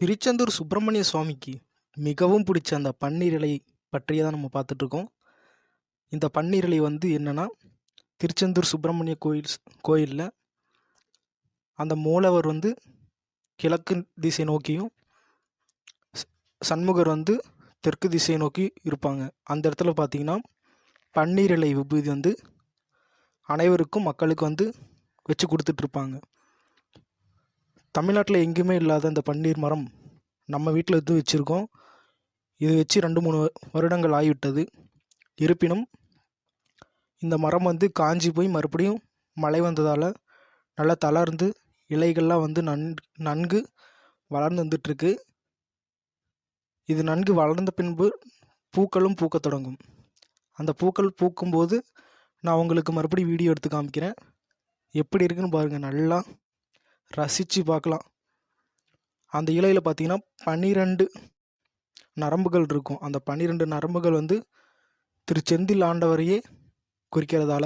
திருச்செந்தூர் சுப்பிரமணிய சுவாமிக்கு மிகவும் பிடிச்ச அந்த பன்னீர் இலை பற்றியே தான் நம்ம பார்த்துட்ருக்கோம். இந்த பன்னீர் இலை என்னென்னா, திருச்செந்தூர் சுப்பிரமணிய கோயிலில் அந்த மூலவர் கிழக்கு திசை நோக்கியும், சண்முகர் தெற்கு திசை நோக்கி இருப்பாங்க. அந்த இடத்துல பார்த்தீங்கன்னா, பன்னீர் இலை விபூதி அனைவருக்கும் மக்களுக்கு வச்சு கொடுத்துட்ருப்பாங்க. தமிழ்நாட்டில் எங்கேயுமே இல்லாத அந்த பன்னீர் மரம் நம்ம வீட்டில் வச்சுருக்கோம். இது வச்சு 2-3 வருடங்கள் ஆகிவிட்டது. இருப்பினும் இந்த மரம் காஞ்சி போய் மறுபடியும் மழை வந்ததால் நல்லா தளர்ந்து இலைகள்லாம் நன்கு வளர்ந்து வந்துட்டுருக்கு. இது நன்கு வளர்ந்த பின்பு பூக்களும் பூக்க தொடங்கும். அந்த பூக்கள் பூக்கும்போது நான் உங்களுக்கு மறுபடியும் வீடியோ எடுத்து காமிக்கிறேன். எப்படி இருக்குன்னு பாருங்கள், நல்லா ரசித்து பார்க்கலாம். அந்த இலையில் பார்த்தீங்கன்னா 12 நரம்புகள் இருக்கும். அந்த 12 நரம்புகள் திரு செந்தில் ஆண்டவரையே குறிக்கிறதால